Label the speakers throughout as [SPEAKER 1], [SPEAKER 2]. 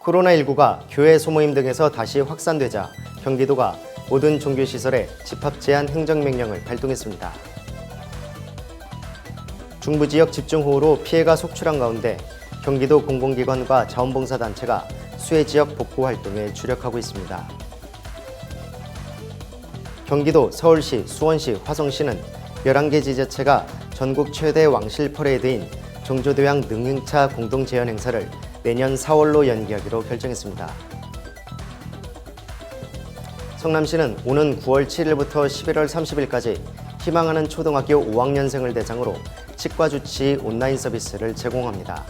[SPEAKER 1] 코로나19가 교회 소모임 등에서 다시 확산되자 경기도가 모든 종교시설에 집합 제한 행정명령을 발동했습니다. 중부지역 집중호우로 피해가 속출한 가운데 경기도 공공기관과 자원봉사단체가 수해지역 복구 활동에 주력하고 있습니다. 경기도 서울시, 수원시, 화성시는 11개 지자체가 전국 최대 왕실 퍼레이드인 정조대왕 능행차 공동제연 행사를 내년 4월로 연기하기로 결정했습니다. 성남시는 오는 9월 7일부터 11월 30일까지 희망하는 초등학교 5학년생을 대상으로 치과 주치 온라인 서비스를 제공합니다.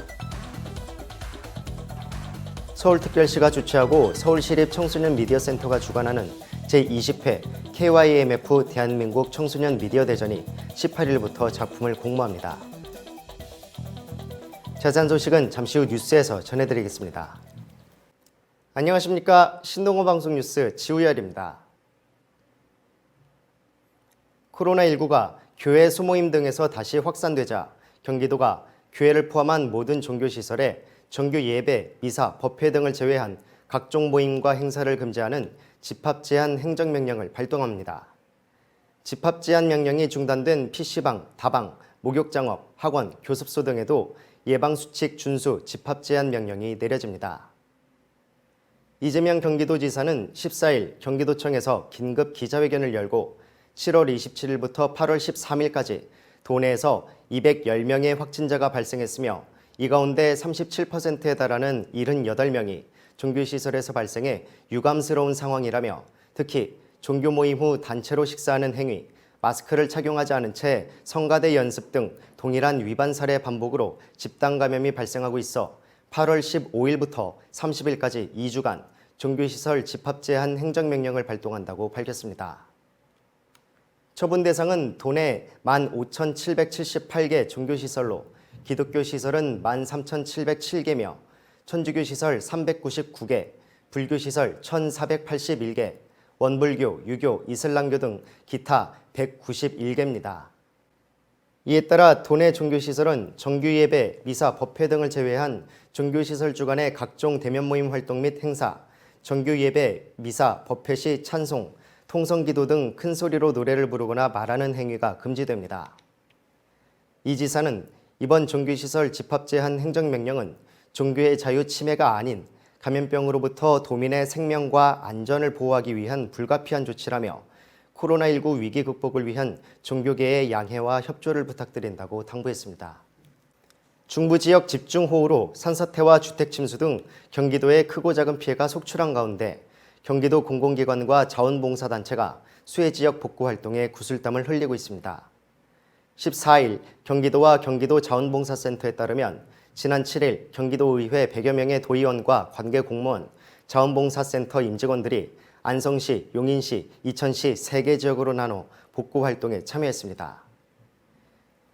[SPEAKER 1] 서울특별시가 주최하고 서울시립 청소년 미디어센터가 주관하는 제20회 KYMF 대한민국 청소년 미디어 대전이 18일부터 작품을 공모합니다. 자세한 소식은 잠시 후 뉴스에서 전해드리겠습니다. 안녕하십니까. 신동호 방송 뉴스 지우열입니다. 코로나19가 교회 소모임 등에서 다시 확산되자 경기도가 교회를 포함한 모든 종교시설에 정규 예배, 미사, 법회 등을 제외한 각종 모임과 행사를 금지하는 집합 제한 행정명령을 발동합니다. 집합 제한 명령이 중단된 PC방, 다방, 목욕장업, 학원, 교습소 등에도 예방수칙 준수 집합 제한 명령이 내려집니다. 이재명 경기도지사는 14일 경기도청에서 긴급 기자회견을 열고 7월 27일부터 8월 13일까지 도내에서 210명의 확진자가 발생했으며 이 가운데 37%에 달하는 78명이 종교시설에서 발생해 유감스러운 상황이라며 특히 종교 모임 후 단체로 식사하는 행위, 마스크를 착용하지 않은 채 성가대 연습 등 동일한 위반 사례 반복으로 집단 감염이 발생하고 있어 8월 15일부터 30일까지 2주간 종교시설 집합 제한 행정명령을 발동한다고 밝혔습니다. 처분 대상은 도내 15,778개 종교시설로 기독교 시설은 13,707개며 천주교 시설 399개, 불교 시설 1,481개, 원불교, 유교, 이슬람교 등 기타 191개입니다. 이에 따라 도내 종교시설은 정규예배, 미사, 법회 등을 제외한 종교시설 주간의 각종 대면 모임 활동 및 행사, 정규예배, 미사, 법회 시 찬송, 통성기도 등 큰 소리로 노래를 부르거나 말하는 행위가 금지됩니다. 이 지사는 이번 종교시설 집합 제한 행정명령은 종교의 자유 침해가 아닌 감염병으로부터 도민의 생명과 안전을 보호하기 위한 불가피한 조치라며 코로나19 위기 극복을 위한 종교계의 양해와 협조를 부탁드린다고 당부했습니다. 중부지역 집중호우로 산사태와 주택 침수 등 경기도에 크고 작은 피해가 속출한 가운데 경기도 공공기관과 자원봉사단체가 수해지역 복구 활동에 구슬땀을 흘리고 있습니다. 14일 경기도와 경기도 자원봉사센터에 따르면 지난 7일 경기도의회 100여 명의 도의원과 관계 공무원, 자원봉사센터 임직원들이 안성시, 용인시, 이천시 3개 지역으로 나눠 복구 활동에 참여했습니다.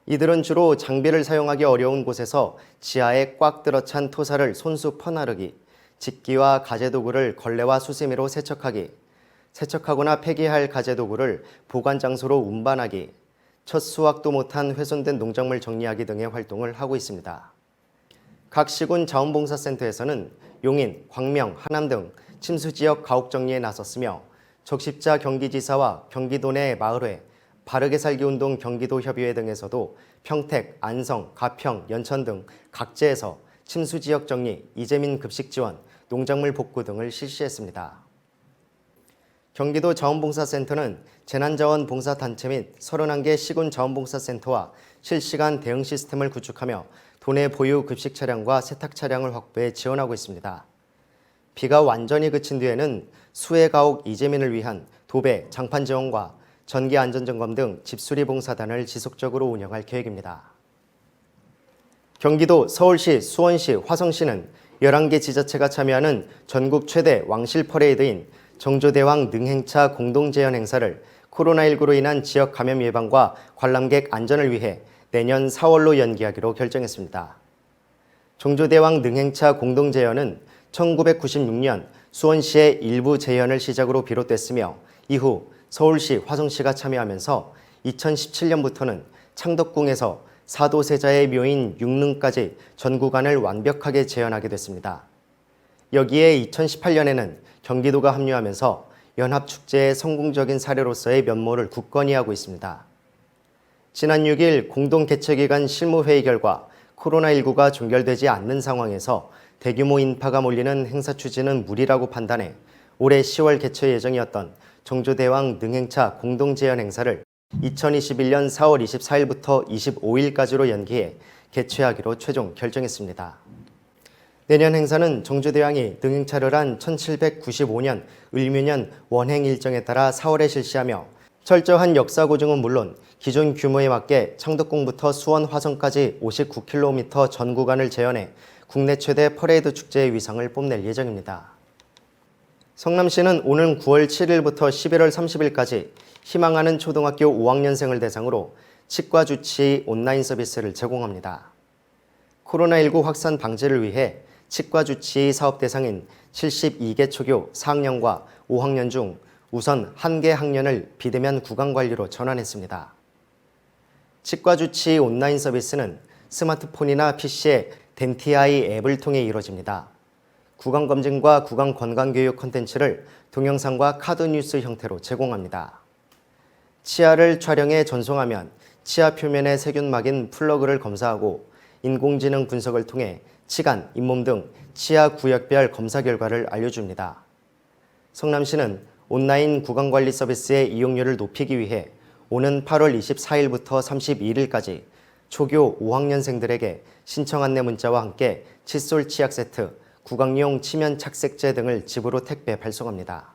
[SPEAKER 1] 이들은 주로 장비를 사용하기 어려운 곳에서 지하에 꽉 들어찬 토사를 손수 퍼나르기, 직기와 가재도구를 걸레와 수세미로 세척하기, 세척하거나 폐기할 가재도구를 보관 장소로 운반하기, 첫 수확도 못한 훼손된 농작물 정리하기 등의 활동을 하고 있습니다. 각 시군 자원봉사센터에서는 용인, 광명, 하남 등 침수지역 가옥 정리에 나섰으며 적십자 경기지사와 경기도 내 마을회, 바르게 살기 운동 경기도협의회 등에서도 평택, 안성, 가평, 연천 등 각지에서 침수지역 정리, 이재민 급식 지원, 농작물 복구 등을 실시했습니다. 경기도 자원봉사센터는 재난자원봉사단체 및 31개 시군 자원봉사센터와 실시간 대응 시스템을 구축하며 도내 보유 급식 차량과 세탁 차량을 확보해 지원하고 있습니다. 비가 완전히 그친 뒤에는 수해 가옥 이재민을 위한 도배, 장판 지원과 전기 안전점검 등 집수리 봉사단을 지속적으로 운영할 계획입니다. 경기도 서울시, 수원시, 화성시는 11개 지자체가 참여하는 전국 최대 왕실 퍼레이드인 정조대왕 능행차 공동제연 행사를 코로나19로 인한 지역 감염 예방과 관람객 안전을 위해 내년 4월로 연기하기로 결정했습니다. 정조대왕 능행차 공동제연은 1996년 수원시의 일부 제연을 시작으로 비롯됐으며 이후 서울시, 화성시가 참여하면서 2017년부터는 창덕궁에서 사도세자의 묘인 육릉까지 전 구간을 완벽하게 재현하게 됐습니다. 여기에 2018년에는 경기도가 합류하면서 연합축제의 성공적인 사례로서의 면모를 굳건히 하고 있습니다. 지난 6일 공동개최기간 실무회의 결과 코로나19가 종결되지 않는 상황에서 대규모 인파가 몰리는 행사 추진은 무리라고 판단해 올해 10월 개최 예정이었던 정조대왕 능행차 공동제연 행사를 2021년 4월 24일부터 25일까지로 연기해 개최하기로 최종 결정했습니다. 내년 행사는 정조대왕이 능행차를 한 1795년 을묘년 원행 일정에 따라 4월에 실시하며 철저한 역사 고증은 물론 기존 규모에 맞게 창덕궁부터 수원 화성까지 59km 전 구간을 재현해 국내 최대 퍼레이드 축제의 위상을 뽐낼 예정입니다. 성남시는 오는 9월 7일부터 11월 30일까지 희망하는 초등학교 5학년생을 대상으로 치과 주치 온라인 서비스를 제공합니다. 코로나19 확산 방지를 위해 치과 주치 사업 대상인 72개 초교 4학년과 5학년 중 우선 1개 학년을 비대면 구강 관리로 전환했습니다. 치과 주치 온라인 서비스는 스마트폰이나 PC에 덴티아이 앱을 통해 이루어집니다. 구강 검진과 구강 건강 교육 콘텐츠를 동영상과 카드 뉴스 형태로 제공합니다. 치아를 촬영해 전송하면 치아 표면의 세균막인 플러그를 검사하고 인공지능 분석을 통해 치간, 잇몸 등 치아 구역별 검사 결과를 알려줍니다. 성남시는 온라인 구강관리 서비스의 이용률을 높이기 위해 오는 8월 24일부터 31일까지 초교 5학년생들에게 신청 안내 문자와 함께 칫솔 치약 세트, 구강용 치면 착색제 등을 집으로 택배 발송합니다.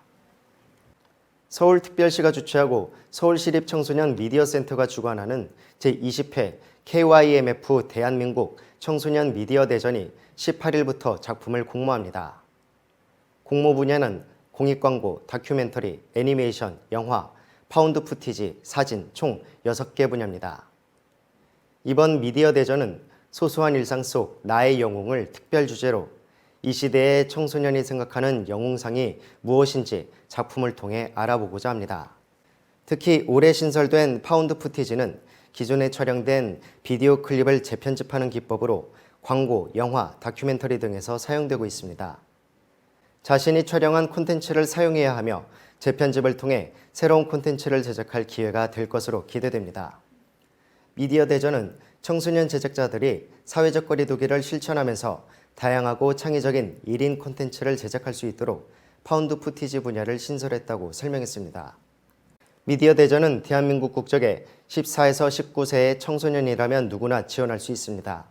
[SPEAKER 1] 서울특별시가 주최하고 서울시립청소년 미디어센터가 주관하는 제20회 KYMF 대한민국 청소년 미디어 대전이 18일부터 작품을 공모합니다. 공모 분야는 공익광고, 다큐멘터리, 애니메이션, 영화, 파운드 푸티지, 사진 총 6개 분야입니다. 이번 미디어 대전은 소소한 일상 속 나의 영웅을 특별 주제로 이 시대의 청소년이 생각하는 영웅상이 무엇인지 작품을 통해 알아보고자 합니다. 특히 올해 신설된 파운드 푸티지는 기존에 촬영된 비디오 클립을 재편집하는 기법으로 광고, 영화, 다큐멘터리 등에서 사용되고 있습니다. 자신이 촬영한 콘텐츠를 사용해야 하며 재편집을 통해 새로운 콘텐츠를 제작할 기회가 될 것으로 기대됩니다. 미디어 대전은 청소년 제작자들이 사회적 거리두기를 실천하면서 다양하고 창의적인 1인 콘텐츠를 제작할 수 있도록 파운드 푸티지 분야를 신설했다고 설명했습니다. 미디어 대전은 대한민국 국적의 14에서 19세의 청소년이라면 누구나 지원할 수 있습니다.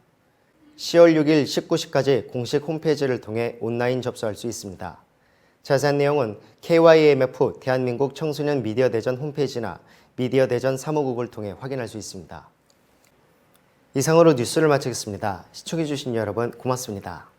[SPEAKER 1] 10월 6일 19시까지 공식 홈페이지를 통해 온라인 접수할 수 있습니다. 자세한 내용은 KYMF 대한민국 청소년 미디어 대전 홈페이지나 미디어 대전 사무국을 통해 확인할 수 있습니다. 이상으로 뉴스를 마치겠습니다. 시청해주신 여러분 고맙습니다.